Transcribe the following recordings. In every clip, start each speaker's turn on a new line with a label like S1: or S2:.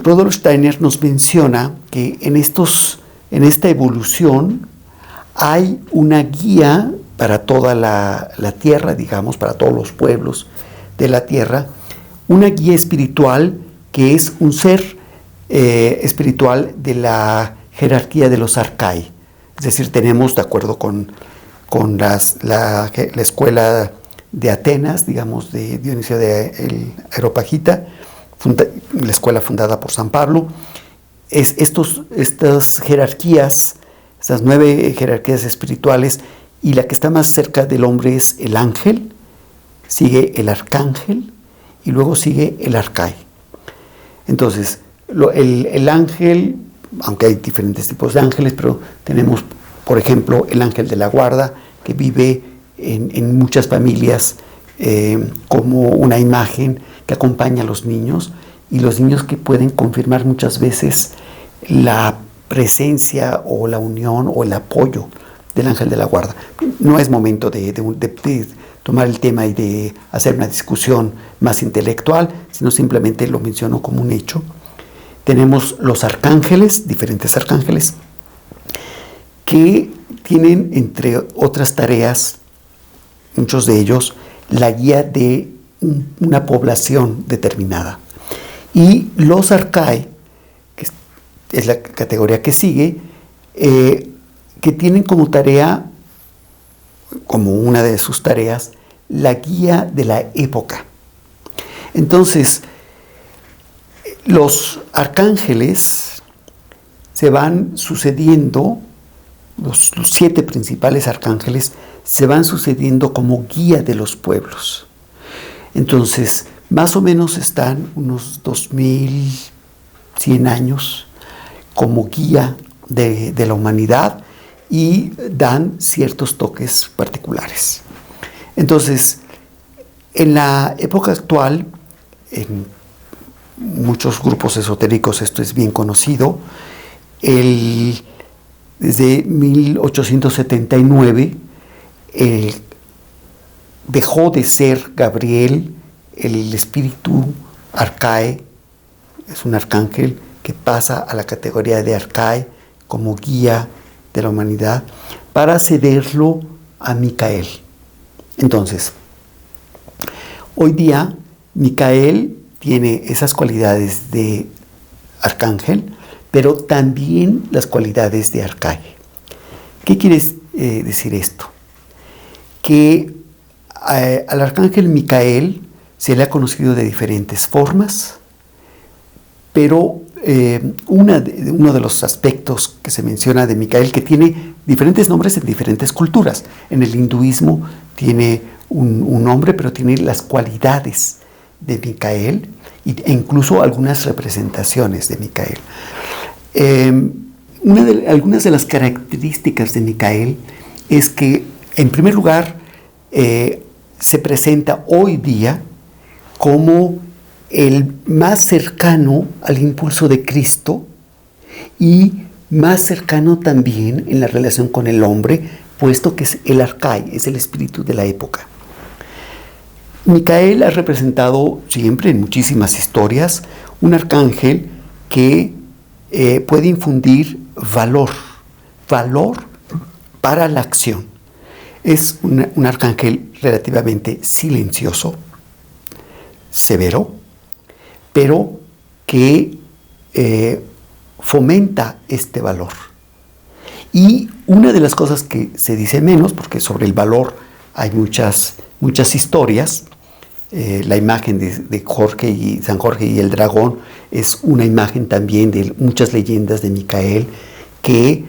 S1: Rudolf Steiner nos menciona que en esta evolución hay una guía para toda la tierra, digamos, para todos los pueblos de la tierra, una guía espiritual que es un ser espiritual de la jerarquía de los arcai. Es decir, tenemos, de acuerdo con la escuela de Atenas, digamos, de Dionisio de el Areopagita, la escuela fundada por San Pablo, estas jerarquías, estas 9 jerarquías espirituales, y la que está más cerca del hombre es el ángel, sigue el arcángel y luego sigue el arcai. Entonces, el ángel, aunque hay diferentes tipos de ángeles, pero tenemos, por ejemplo, el ángel de la guarda, que vive en muchas familias como una imagen que acompaña a los niños, y los niños que pueden confirmar muchas veces la presencia o la unión o el apoyo del ángel de la guarda. No es momento de tomar el tema y de hacer una discusión más intelectual, sino simplemente lo menciono como un hecho. Tenemos los arcángeles, diferentes arcángeles, que tienen, entre otras tareas, muchos de ellos, la guía de una población determinada. Y los arcai, que es la categoría que sigue, que tienen como tarea, como una de sus tareas, la guía de la época. Entonces, los arcángeles se van sucediendo, los 7 principales arcángeles se van sucediendo como guía de los pueblos. Entonces, más o menos están unos 2100 años como guía de la humanidad y dan ciertos toques particulares. Entonces, en la época actual, en muchos grupos esotéricos esto es bien conocido, desde 1879 dejó de ser Gabriel el espíritu arcai, es un arcángel que pasa a la categoría de arcai como guía de la humanidad, para cederlo a Micael. Entonces, hoy día Micael tiene esas cualidades de arcángel, pero también las cualidades de arcai. ¿Qué quiere decir esto? Que al arcángel Micael se le ha conocido de diferentes formas, pero uno de los aspectos que se menciona de Micael, que tiene diferentes nombres en diferentes culturas. En el hinduismo tiene un nombre, pero tiene las cualidades de Micael e incluso algunas representaciones de Micael. Algunas de las características de Micael es que, en primer lugar, se presenta hoy día como el más cercano al impulso de Cristo y más cercano también en la relación con el hombre, puesto que es el arcai, es el espíritu de la época. Micael ha representado siempre en muchísimas historias un arcángel que puede infundir valor para la acción. Es un arcángel relativamente silencioso, severo, pero que fomenta este valor. Y una de las cosas que se dice menos, porque sobre el valor hay muchas historias, la imagen de Jorge y San Jorge y el dragón es una imagen también de muchas leyendas de Micael que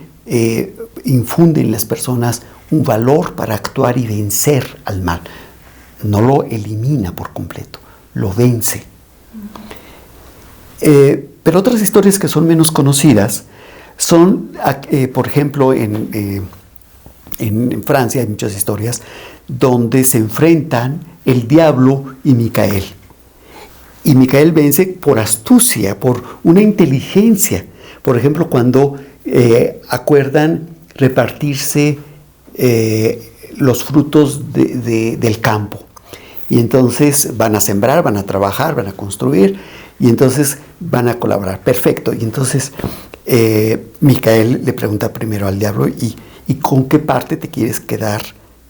S1: infunden en las personas un valor para actuar y vencer al mal. No lo elimina por completo, lo vence. Pero otras historias que son menos conocidas son, por ejemplo, en Francia hay muchas historias donde se enfrentan el diablo y Micael. Y Micael vence por astucia, por una inteligencia. Por ejemplo, cuando acuerdan repartirse los frutos del campo. Y entonces van a sembrar, van a trabajar, van a construir, y entonces van a colaborar. Perfecto. Y entonces Micael le pregunta primero al diablo, ¿y con qué parte te quieres quedar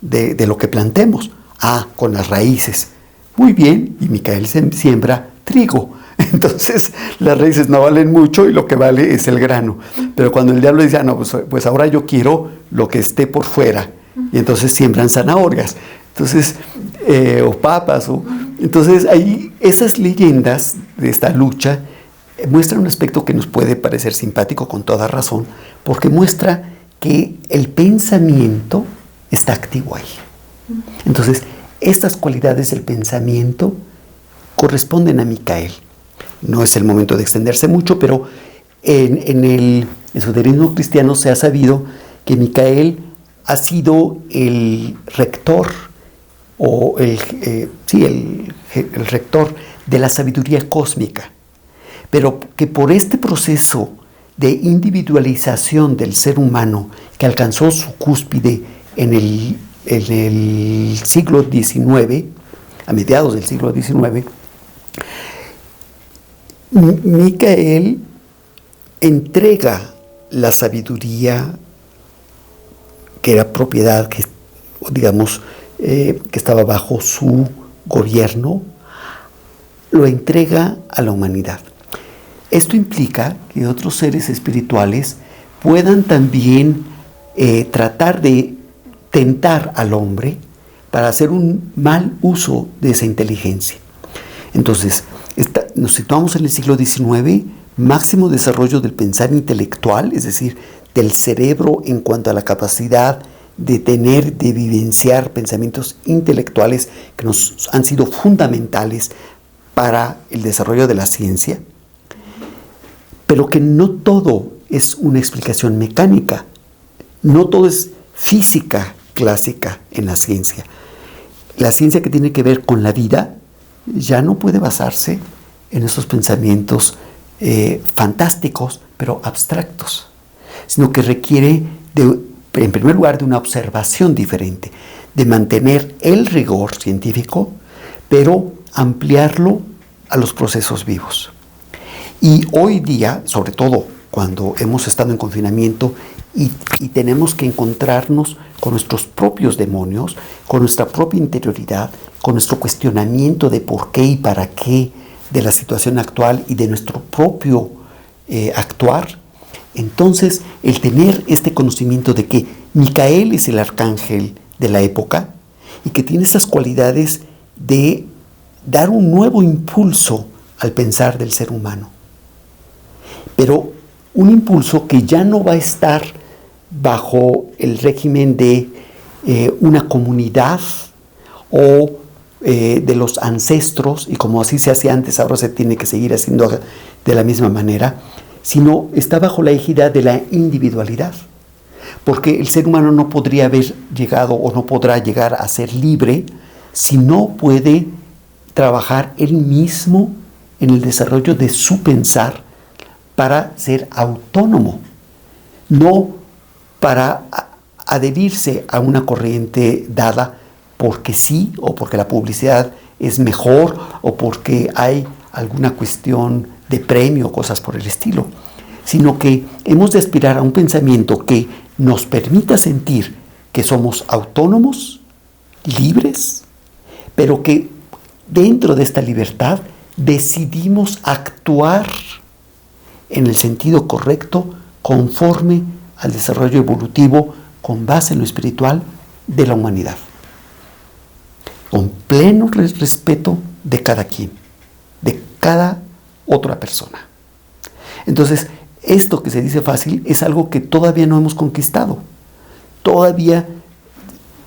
S1: de lo que plantemos? Ah, con las raíces. Muy bien. Y Micael siembra trigo. Entonces las raíces no valen mucho y lo que vale es el grano. Pero cuando el diablo dice, no, pues ahora yo quiero lo que esté por fuera. Y entonces siembran zanahorias. Entonces, o papas. Entonces ahí esas leyendas de esta lucha muestran un aspecto que nos puede parecer simpático con toda razón, porque muestra que el pensamiento está activo ahí. Entonces, estas cualidades del pensamiento corresponden a Micael. No es el momento de extenderse mucho, pero en el esoterismo cristiano se ha sabido que Micael ha sido el rector, o el rector de la sabiduría cósmica, pero que por este proceso de individualización del ser humano que alcanzó su cúspide en el siglo XIX, a mediados del siglo XIX, Micael entrega la sabiduría que era propiedad, que estaba bajo su gobierno, lo entrega a la humanidad. Esto implica que otros seres espirituales puedan también tratar de tentar al hombre para hacer un mal uso de esa inteligencia. Entonces, nos situamos en el siglo XIX, máximo desarrollo del pensar intelectual, es decir, del cerebro en cuanto a la capacidad de vivenciar pensamientos intelectuales que nos han sido fundamentales para el desarrollo de la ciencia, pero que no todo es una explicación mecánica, no todo es física clásica en la ciencia. La ciencia que tiene que ver con la vida ya no puede basarse en esos pensamientos fantásticos, pero abstractos, sino que requiere en primer lugar, de una observación diferente, de mantener el rigor científico, pero ampliarlo a los procesos vivos. Y hoy día, sobre todo cuando hemos estado en confinamiento y tenemos que encontrarnos con nuestros propios demonios, con nuestra propia interioridad, con nuestro cuestionamiento de por qué y para qué de la situación actual y de nuestro propio actuar, entonces el tener este conocimiento de que Micael es el arcángel de la época y que tiene esas cualidades de dar un nuevo impulso al pensar del ser humano, pero un impulso que ya no va a estar bajo el régimen de una comunidad o de los ancestros, y como así se hacía antes, ahora se tiene que seguir haciendo de la misma manera, sino está bajo la égida de la individualidad, porque el ser humano no podría haber llegado o no podrá llegar a ser libre si no puede trabajar él mismo en el desarrollo de su pensar para ser autónomo, no para adherirse a una corriente dada porque sí, o porque la publicidad es mejor, o porque hay alguna cuestión de premio o cosas por el estilo, sino que hemos de aspirar a un pensamiento que nos permita sentir que somos autónomos, libres, pero que dentro de esta libertad decidimos actuar en el sentido correcto conforme al desarrollo evolutivo con base en lo espiritual de la humanidad, con pleno respeto de cada quien, de cada otra persona. Entonces, esto que se dice fácil es algo que todavía no hemos conquistado. Todavía,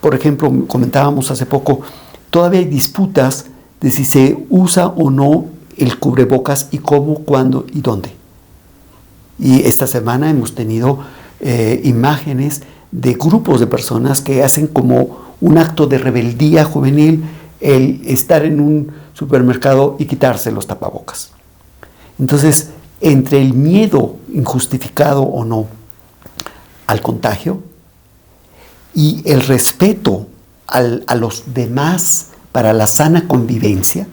S1: por ejemplo, comentábamos hace poco, todavía hay disputas de si se usa o no el cubrebocas y cómo, cuándo y dónde. Y esta semana hemos tenido imágenes de grupos de personas que hacen como un acto de rebeldía juvenil el estar en un supermercado y quitarse los tapabocas. Entonces, entre el miedo injustificado o no al contagio y el respeto a los demás para la sana convivencia,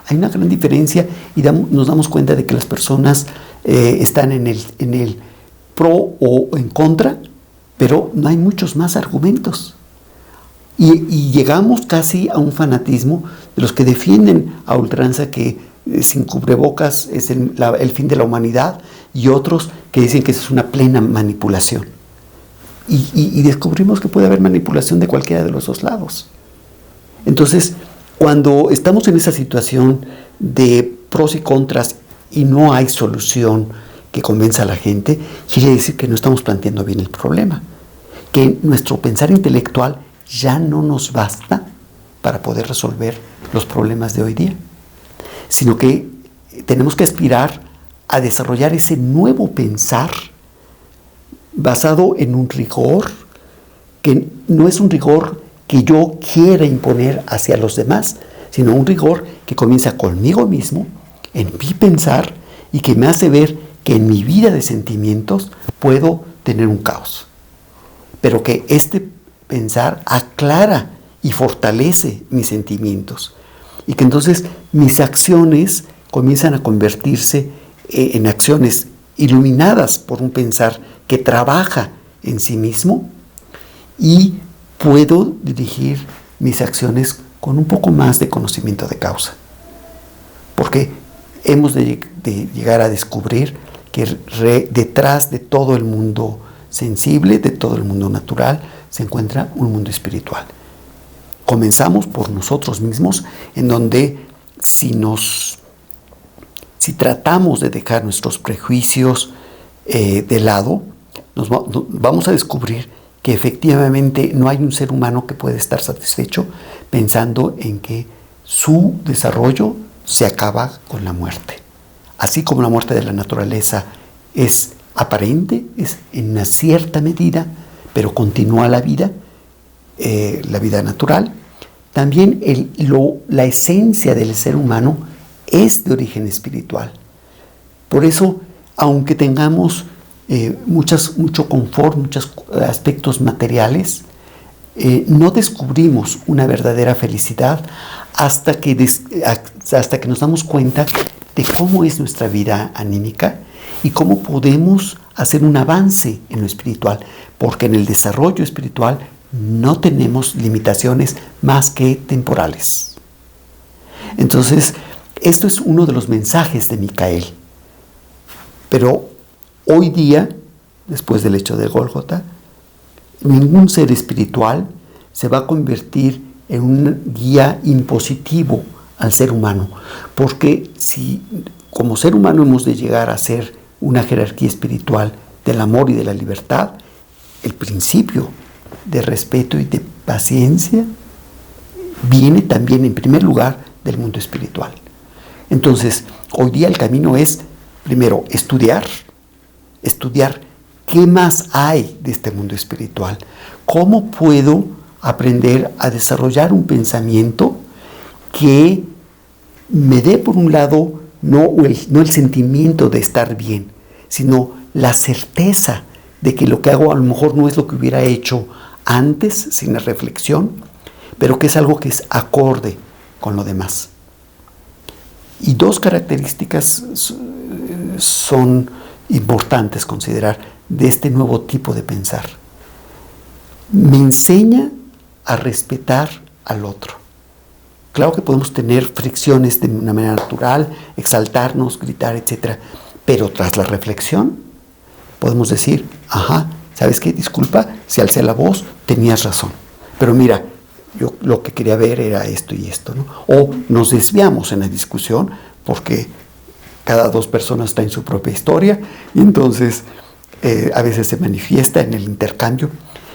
S1: hay una gran diferencia y nos damos cuenta de que las personas están en el pro o en contra, pero no hay muchos más argumentos. Y llegamos casi a un fanatismo de los que defienden a ultranza que sin cubrebocas es el fin de la humanidad, y otros que dicen que es una plena manipulación. Y descubrimos que puede haber manipulación de cualquiera de los dos lados. Entonces, cuando estamos en esa situación de pros y contras y no hay solución que convenza a la gente, quiere decir que no estamos planteando bien el problema, que nuestro pensar intelectual ya no nos basta para poder resolver los problemas de hoy día, sino que tenemos que aspirar a desarrollar ese nuevo pensar basado en un rigor que no es un rigor que yo quiera imponer hacia los demás, sino un rigor que comienza conmigo mismo, en mi pensar, y que me hace ver que en mi vida de sentimientos puedo tener un caos. Pero que este pensar aclara y fortalece mis sentimientos. Y que entonces mis acciones comienzan a convertirse en acciones iluminadas por un pensar que trabaja en sí mismo, y puedo dirigir mis acciones con un poco más de conocimiento de causa. Porque hemos de llegar a descubrir que detrás de todo el mundo sensible, de todo el mundo natural, se encuentra un mundo espiritual. Comenzamos por nosotros mismos, en donde si tratamos de dejar nuestros prejuicios de lado, vamos a descubrir que efectivamente no hay un ser humano que pueda estar satisfecho pensando en que su desarrollo se acaba con la muerte. Así como la muerte de la naturaleza es aparente, es en una cierta medida, pero continúa la vida natural, también la esencia del ser humano es de origen espiritual. Por eso, aunque tengamos mucho confort, muchos aspectos materiales, no descubrimos una verdadera felicidad hasta que nos damos cuenta de cómo es nuestra vida anímica y cómo podemos hacer un avance en lo espiritual, porque en el desarrollo espiritual no tenemos limitaciones más que temporales. Entonces, esto es uno de los mensajes de Micael. Pero hoy día, después del hecho de Gólgota, ningún ser espiritual se va a convertir en un guía impositivo al ser humano, porque si como ser humano hemos de llegar a ser una jerarquía espiritual del amor y de la libertad, el principio de respeto y de paciencia viene también en primer lugar del mundo espiritual. Entonces, hoy día el camino es, primero, estudiar qué más hay de este mundo espiritual, cómo puedo aprender a desarrollar un pensamiento que me dé, por un lado, no el sentimiento de estar bien, sino la certeza de que lo que hago a lo mejor no es lo que hubiera hecho antes, sin la reflexión, pero que es algo que es acorde con lo demás. Y dos características son importantes considerar de este nuevo tipo de pensar. Me enseña a respetar al otro. Claro que podemos tener fricciones de una manera natural, exaltarnos, gritar, etc. Pero tras la reflexión podemos decir, ¿sabes qué? Disculpa, si alcé la voz, tenías razón. Pero mira, yo lo que quería ver era esto y esto, ¿no? O nos desviamos en la discusión porque cada dos personas traen su propia historia y entonces a veces se manifiesta en el intercambio.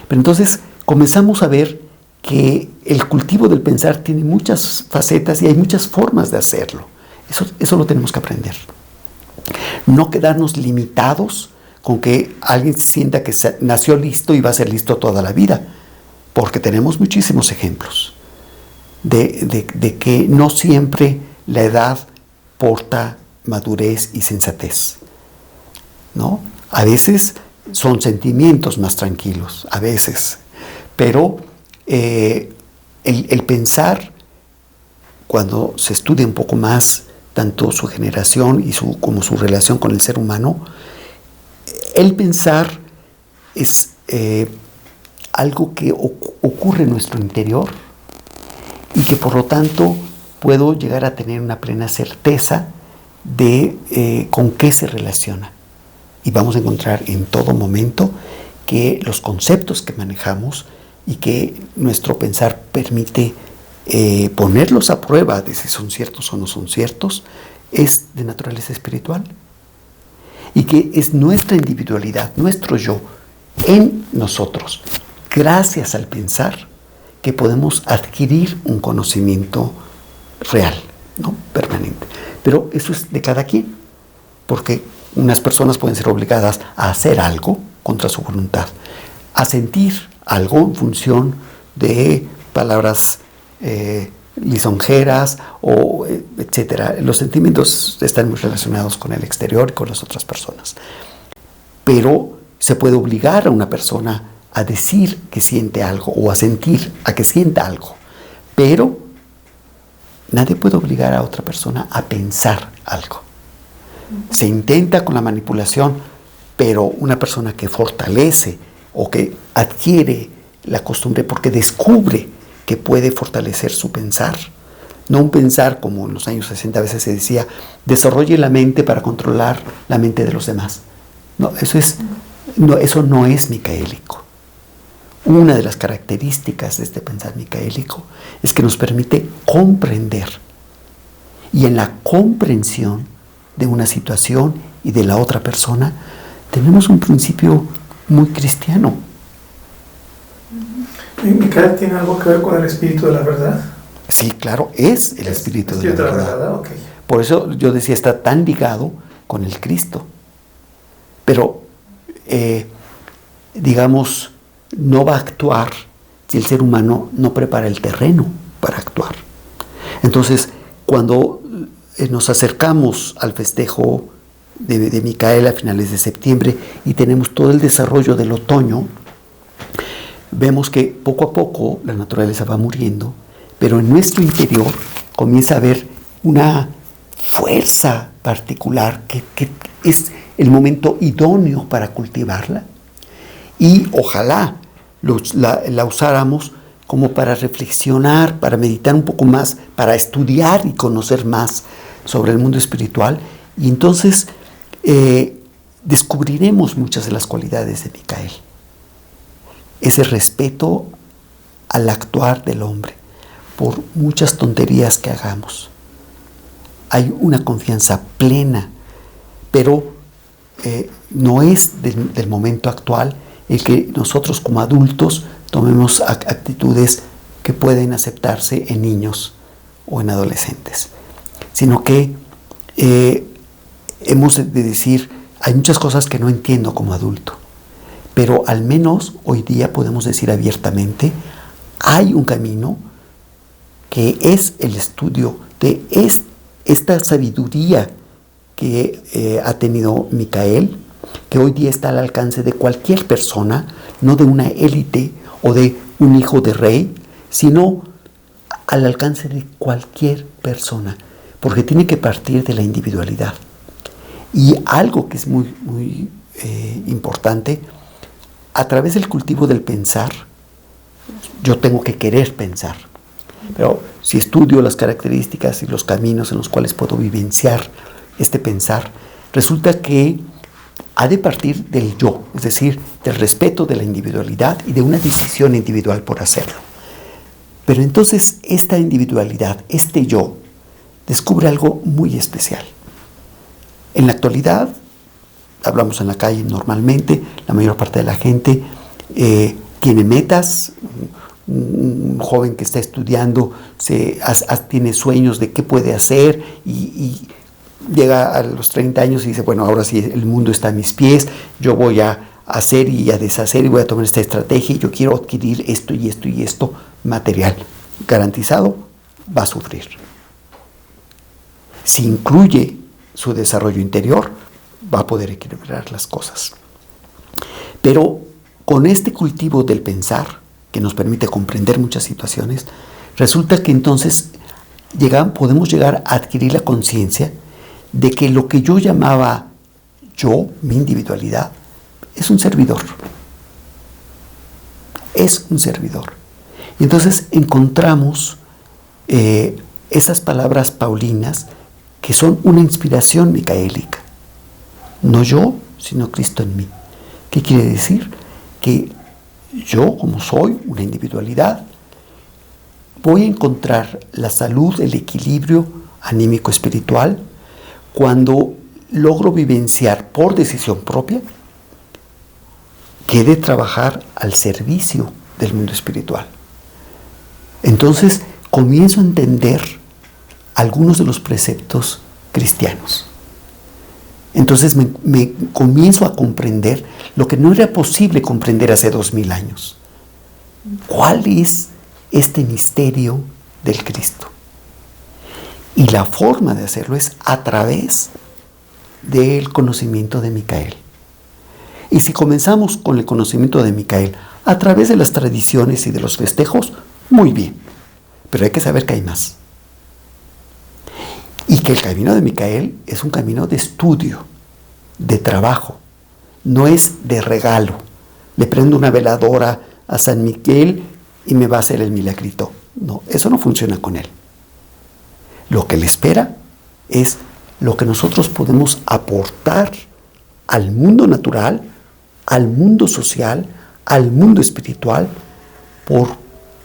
S1: Pero entonces comenzamos a ver que el cultivo del pensar tiene muchas facetas y hay muchas formas de hacerlo. Eso lo tenemos que aprender. No quedarnos limitados con que alguien sienta que nació listo y va a ser listo toda la vida, porque tenemos muchísimos ejemplos de que no siempre la edad porta madurez y sensatez, ¿no? A veces son sentimientos más tranquilos, a veces, pero el pensar cuando se estudia un poco más tanto su generación como su relación con el ser humano, el pensar es algo que ocurre en nuestro interior y que por lo tanto puedo llegar a tener una plena certeza de con qué se relaciona. Y vamos a encontrar en todo momento que los conceptos que manejamos y que nuestro pensar permite ponerlos a prueba de si son ciertos o no son ciertos, es de naturaleza espiritual. Y que es nuestra individualidad, nuestro yo, en nosotros, gracias al pensar, que podemos adquirir un conocimiento real, ¿no? Permanente. Pero eso es de cada quien, porque unas personas pueden ser obligadas a hacer algo contra su voluntad, a sentir algo en función de palabras lisonjeras, o etcétera. Los sentimientos están muy relacionados con el exterior y con las otras personas. Pero se puede obligar a una persona a decir que siente algo o a sentir a que sienta algo. Pero nadie puede obligar a otra persona a pensar algo. Se intenta con la manipulación, pero una persona que fortalece o que adquiere la costumbre porque descubre que puede fortalecer su pensar, no un pensar como en los años 60 a veces se decía, desarrolle la mente para controlar la mente de los demás. No, eso no es micaélico. Una de las características de este pensar micaélico es que nos permite comprender, y en la comprensión de una situación y de la otra persona tenemos un principio muy cristiano.
S2: ¿Micael tiene algo que ver con el espíritu de la verdad?
S1: Sí, claro, es el espíritu de la verdad.
S2: Okay.
S1: Por eso yo decía, está tan ligado con el Cristo. Pero, digamos, no va a actuar si el ser humano no prepara el terreno para actuar. Entonces, cuando nos acercamos al festejo de Micael a finales de septiembre y tenemos todo el desarrollo del otoño, vemos que poco a poco la naturaleza va muriendo, pero en nuestro interior comienza a haber una fuerza particular que es el momento idóneo para cultivarla, y ojalá la usáramos como para reflexionar, para meditar un poco más, para estudiar y conocer más sobre el mundo espiritual, y entonces descubriremos muchas de las cualidades de Micael. Ese respeto al actuar del hombre, por muchas tonterías que hagamos. Hay una confianza plena, pero no es del momento actual el que nosotros como adultos tomemos actitudes que pueden aceptarse en niños o en adolescentes, sino que hemos de decir, hay muchas cosas que no entiendo como adulto, pero al menos hoy día podemos decir abiertamente, hay un camino que es el estudio de esta sabiduría que ha tenido Micael, que hoy día está al alcance de cualquier persona, no de una élite o de un hijo de rey, sino al alcance de cualquier persona, porque tiene que partir de la individualidad. Y algo que es muy, muy importante, a través del cultivo del pensar, yo tengo que querer pensar. Pero si estudio las características y los caminos en los cuales puedo vivenciar este pensar, resulta que ha de partir del yo, es decir, del respeto de la individualidad y de una decisión individual por hacerlo. Pero entonces esta individualidad, este yo, descubre algo muy especial. En la actualidad, hablamos en la calle normalmente, la mayor parte de la gente tiene metas. Un joven que está estudiando tiene sueños de qué puede hacer y llega a los 30 años y dice, bueno, ahora sí el mundo está a mis pies, yo voy a hacer y a deshacer y voy a tomar esta estrategia y yo quiero adquirir esto y esto y esto material. Garantizado, va a sufrir. Si incluye su desarrollo interior, va a poder equilibrar las cosas. Pero con este cultivo del pensar, que nos permite comprender muchas situaciones, resulta que entonces podemos llegar a adquirir la conciencia de que lo que yo llamaba yo, mi individualidad, es un servidor. Es un servidor. Y entonces encontramos esas palabras paulinas que son una inspiración micaélica. No yo, sino Cristo en mí. ¿Qué quiere decir? Que yo, como soy una individualidad, voy a encontrar la salud, el equilibrio anímico espiritual cuando logro vivenciar por decisión propia que he de trabajar al servicio del mundo espiritual. Entonces comienzo a entender algunos de los preceptos cristianos. Entonces me comienzo a comprender lo que no era posible comprender hace 2000 años. ¿Cuál es este misterio del Cristo? Y la forma de hacerlo es a través del conocimiento de Micael. Y si comenzamos con el conocimiento de Micael a través de las tradiciones y de los festejos, muy bien. Pero hay que saber que hay más. Y que el camino de Micael es un camino de estudio, de trabajo. No es de regalo. Le prendo una veladora a San Miguel y me va a hacer el milagrito. No, eso no funciona con él. Lo que le espera es lo que nosotros podemos aportar al mundo natural, al mundo social, al mundo espiritual, por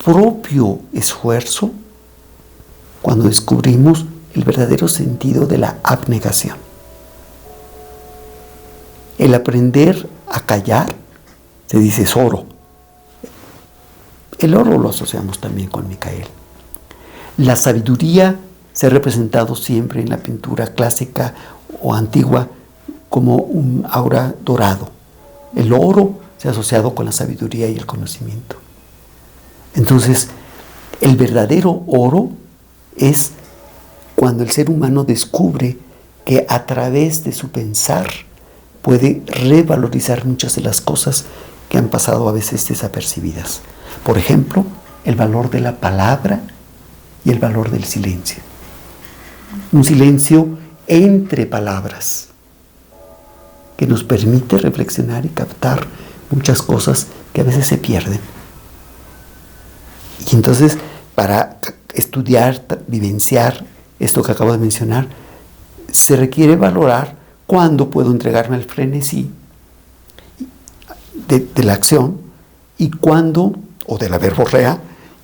S1: propio esfuerzo, cuando descubrimos el verdadero sentido de la abnegación. El aprender a callar, se dice, es oro. El oro lo asociamos también con Micael. La sabiduría se ha representado siempre en la pintura clásica o antigua como un aura dorado. El oro se ha asociado con la sabiduría y el conocimiento. Entonces, el verdadero oro es cuando el ser humano descubre que a través de su pensar puede revalorizar muchas de las cosas que han pasado a veces desapercibidas. Por ejemplo, el valor de la palabra y el valor del silencio. Un silencio entre palabras que nos permite reflexionar y captar muchas cosas que a veces se pierden. Y entonces, para estudiar, vivenciar esto que acabo de mencionar, se requiere valorar cuándo puedo entregarme al frenesí de la acción y cuándo, o de la verborrea,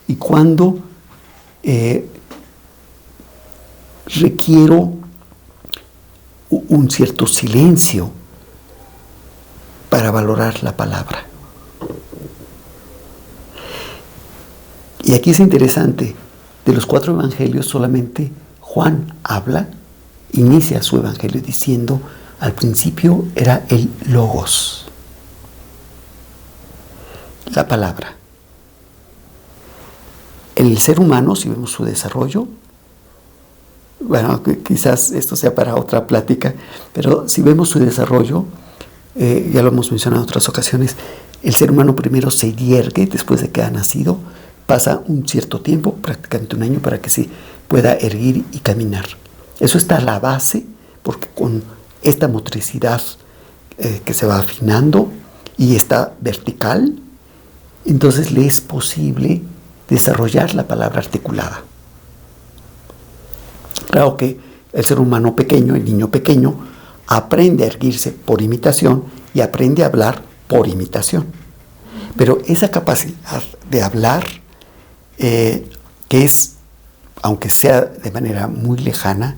S1: y cuándo requiero un cierto silencio para valorar la palabra. Y aquí es interesante, de los 4 evangelios solamente Juan inicia su evangelio diciendo, al principio era el Logos, la palabra. El ser humano, si vemos su desarrollo, bueno, quizás esto sea para otra plática, pero si vemos su desarrollo, ya lo hemos mencionado en otras ocasiones, el ser humano primero se yergue después de que ha nacido, pasa un cierto tiempo, prácticamente un año, para que se pueda erguir y caminar. Eso está a la base, porque con esta motricidad que se va afinando y está vertical, entonces le es posible desarrollar la palabra articulada. Claro que el ser humano pequeño, el niño pequeño, aprende a erguirse por imitación y aprende a hablar por imitación. Pero esa capacidad de hablar, que es, aunque sea de manera muy lejana,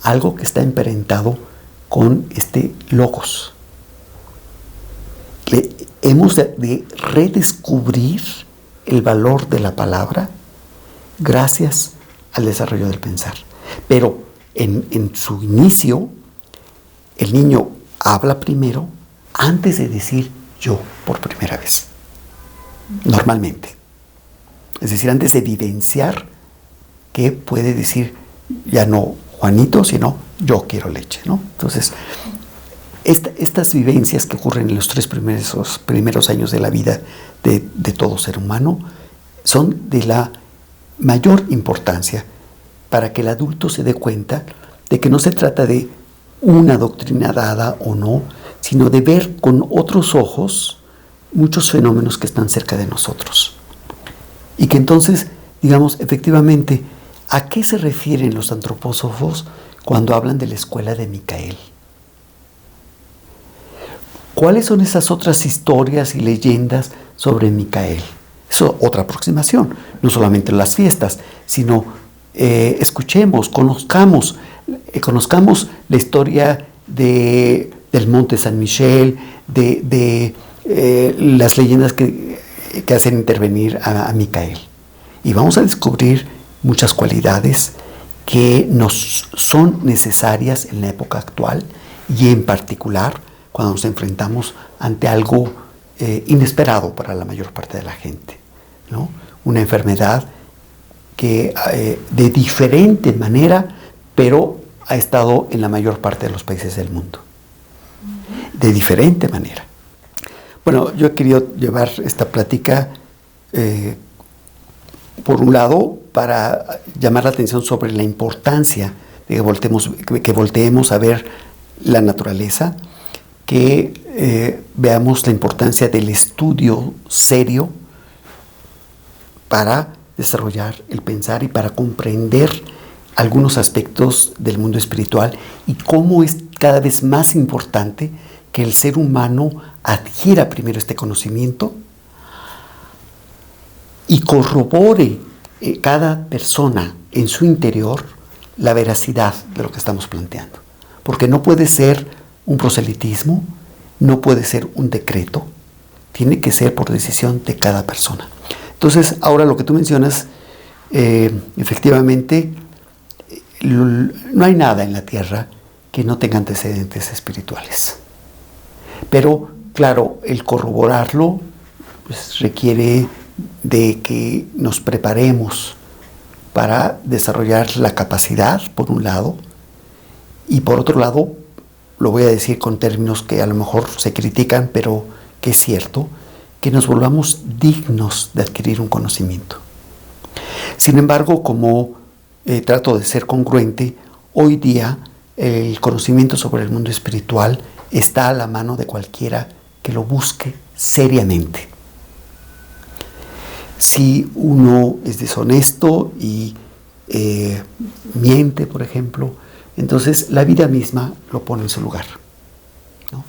S1: algo que está emparentado con este logos. Hemos de redescubrir el valor de la palabra gracias al desarrollo del pensar. Pero en su inicio, el niño habla primero antes de decir yo por primera vez. Normalmente. Es decir, antes de vivenciar que puede decir ya no Juanito, sino yo quiero leche, ¿no? Entonces, estas vivencias que ocurren en los 3 primeros años de la vida de todo ser humano son de la mayor importancia para que el adulto se dé cuenta de que no se trata de una doctrina dada o no, sino de ver con otros ojos muchos fenómenos que están cerca de nosotros. Y que entonces, digamos, efectivamente, ¿a qué se refieren los antropósofos cuando hablan de la escuela de Micael? ¿Cuáles son esas otras historias y leyendas sobre Micael? Es otra aproximación, no solamente las fiestas, sino escuchemos, conozcamos la historia del Monte San Michel, de las leyendas que hacen intervenir a Micael. Y vamos a descubrir muchas cualidades que nos son necesarias en la época actual y en particular cuando nos enfrentamos ante algo inesperado para la mayor parte de la gente, ¿no? Una enfermedad que de diferente manera, pero ha estado en la mayor parte de los países del mundo. De diferente manera. Bueno, yo he querido llevar esta plática, por un lado, para llamar la atención sobre la importancia de que volteemos a ver la naturaleza, que veamos la importancia del estudio serio para desarrollar el pensar y para comprender algunos aspectos del mundo espiritual y cómo es cada vez más importante que el ser humano adquiera primero este conocimiento y corrobore cada persona en su interior la veracidad de lo que estamos planteando. Porque no puede ser un proselitismo, no puede ser un decreto, tiene que ser por decisión de cada persona. Entonces, ahora lo que tú mencionas, efectivamente, no hay nada en la tierra que no tenga antecedentes espirituales. Pero, claro, el corroborarlo pues, requiere de que nos preparemos para desarrollar la capacidad, por un lado, y por otro lado, lo voy a decir con términos que a lo mejor se critican, pero que es cierto, que nos volvamos dignos de adquirir un conocimiento. Sin embargo, como trato de ser congruente, hoy día el conocimiento sobre el mundo espiritual está a la mano de cualquiera que lo busque seriamente. Si uno es deshonesto y miente, por ejemplo, entonces la vida misma lo pone en su lugar, ¿no?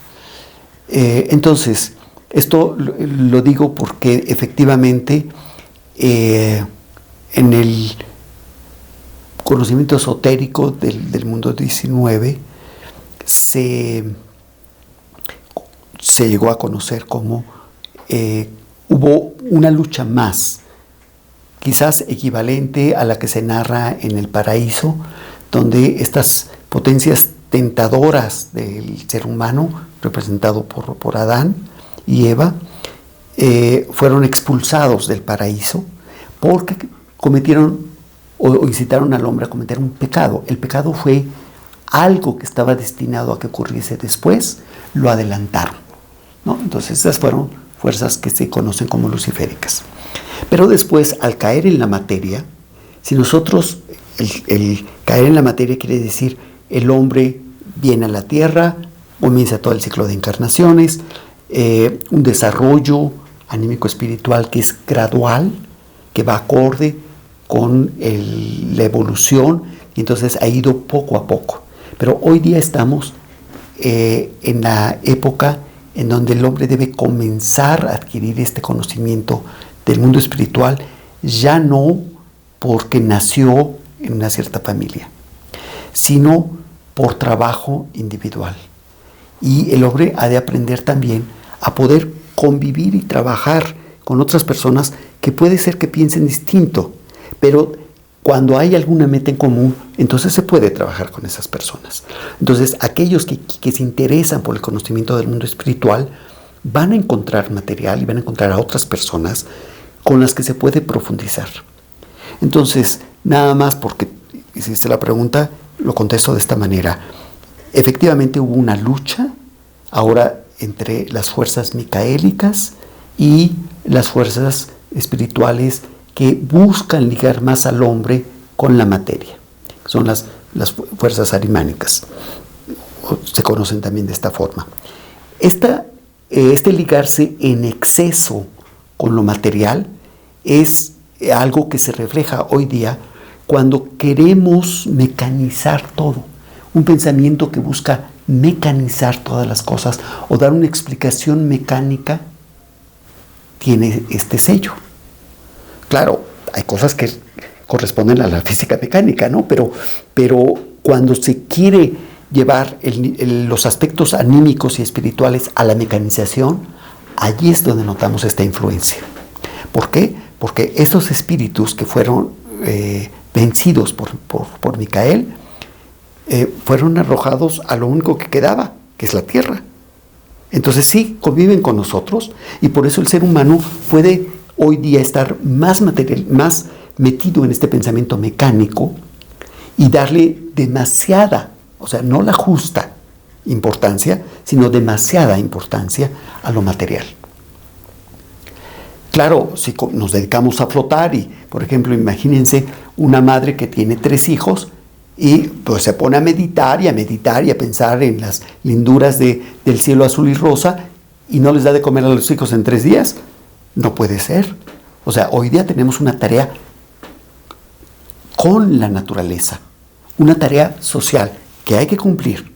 S1: Entonces, esto lo digo porque efectivamente en el conocimiento esotérico del mundo 19 se llegó a conocer cómo hubo una lucha más, quizás equivalente a la que se narra en el paraíso, donde estas potencias tentadoras del ser humano, representado por Adán y Eva, fueron expulsados del paraíso porque cometieron o incitaron al hombre a cometer un pecado. El pecado fue algo que estaba destinado a que ocurriese después, lo adelantaron, ¿no? Entonces esas fueron fuerzas que se conocen como luciféricas. Pero después, al caer en la materia, si nosotros, el caer en la materia quiere decir el hombre viene a la tierra, comienza todo el ciclo de encarnaciones, un desarrollo anímico espiritual que es gradual, que va acorde con la evolución, y entonces ha ido poco a poco. Pero hoy día estamos en la época en donde el hombre debe comenzar a adquirir este conocimiento del mundo espiritual, ya no porque nació en una cierta familia, sino por trabajo individual. Y el hombre ha de aprender también a poder convivir y trabajar con otras personas que puede ser que piensen distinto, pero cuando hay alguna meta en común, entonces se puede trabajar con esas personas. Entonces, aquellos que se interesan por el conocimiento del mundo espiritual van a encontrar material y van a encontrar a otras personas con las que se puede profundizar. Entonces, nada más porque hiciste la pregunta, lo contesto de esta manera. Efectivamente hubo una lucha ahora entre las fuerzas micaélicas y las fuerzas espirituales que buscan ligar más al hombre con la materia. son las fuerzas arimánicas, se conocen también de esta forma. Este ligarse en exceso con lo material es algo que se refleja hoy día cuando queremos mecanizar todo. Un pensamiento que busca mecanizar todas las cosas o dar una explicación mecánica tiene este sello. Claro, hay cosas que corresponden a la física mecánica, ¿no? Pero cuando se quiere llevar los aspectos anímicos y espirituales a la mecanización, allí es donde notamos esta influencia. ¿Por qué? Porque estos espíritus que fueron vencidos por Micael fueron arrojados a lo único que quedaba, que es la tierra. Entonces sí, conviven con nosotros y por eso el ser humano puede hoy día estar más metido en este pensamiento mecánico y darle demasiada, o sea, no la justa importancia, sino demasiada importancia a lo material. Claro, si nos dedicamos a flotar y, por ejemplo, imagínense una madre que tiene 3 hijos y pues se pone a meditar y a pensar en las linduras del cielo azul y rosa y no les da de comer a los hijos en 3 días. No puede ser. O sea, hoy día tenemos una tarea con la naturaleza, una tarea social que hay que cumplir.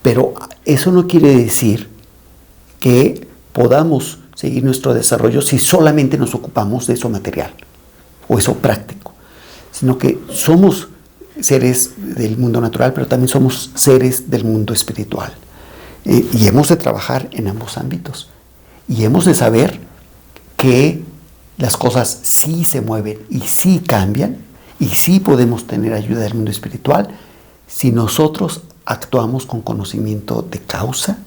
S1: Pero eso no quiere decir que podamos seguir nuestro desarrollo si solamente nos ocupamos de eso material o eso práctico, sino que somos seres del mundo natural, pero también somos seres del mundo espiritual. Y hemos de trabajar en ambos ámbitos. Y hemos de saber que las cosas sí se mueven y sí cambian y sí podemos tener ayuda del mundo espiritual si nosotros actuamos con conocimiento de causa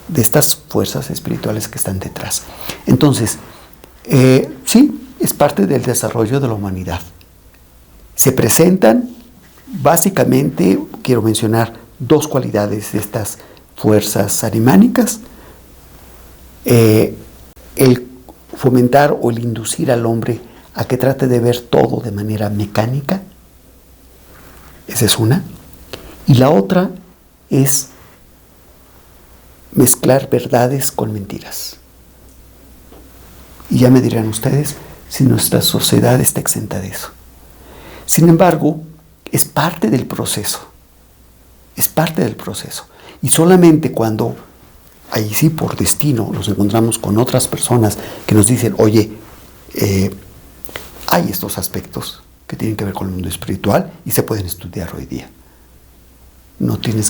S1: de estas fuerzas espirituales que están detrás. Entonces, sí, es parte del desarrollo de la humanidad. Se presentan, básicamente, quiero mencionar 2 cualidades de estas fuerzas arimánicas. El fomentar o el inducir al hombre a que trate de ver todo de manera mecánica. Esa es una. Y la otra es mezclar verdades con mentiras. Y ya me dirán ustedes si nuestra sociedad está exenta de eso. Sin embargo, es parte del proceso. Es parte del proceso. Y solamente cuando, ahí sí por destino, nos encontramos con otras personas que nos dicen, oye, hay estos aspectos que tienen que ver con el mundo espiritual y se pueden estudiar hoy día. No tiene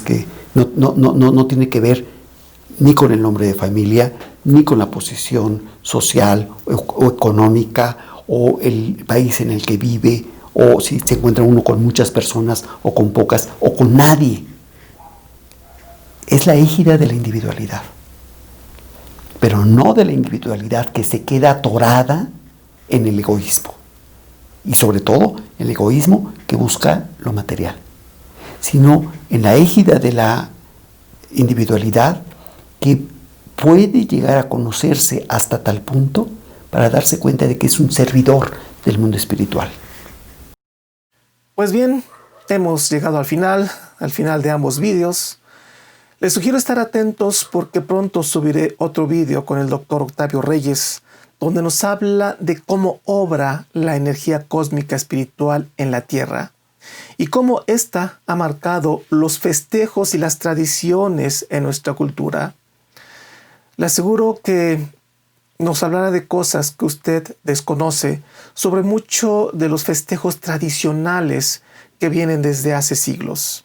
S1: que ver ni con el nombre de familia, ni con la posición social o económica, o el país en el que vive, o si se encuentra uno con muchas personas, o con pocas, o con nadie. Es la égida de la individualidad, pero no de la individualidad que se queda atorada en el egoísmo, y sobre todo el egoísmo que busca lo material, sino en la égida de la individualidad que puede llegar a conocerse hasta tal punto para darse cuenta de que es un servidor del mundo espiritual.
S2: Pues bien, hemos llegado al final de ambos vídeos. Les sugiero estar atentos porque pronto subiré otro vídeo con el Dr. Octavio Reyes, donde nos habla de cómo obra la energía cósmica espiritual en la Tierra y cómo ésta ha marcado los festejos y las tradiciones en nuestra cultura. Le aseguro que nos hablará de cosas que usted desconoce sobre mucho de los festejos tradicionales que vienen desde hace siglos.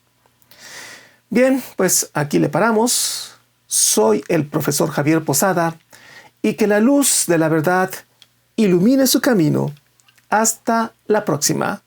S2: Bien, pues aquí le paramos. Soy el profesor Javier Posada y que la luz de la verdad ilumine su camino. Hasta la próxima.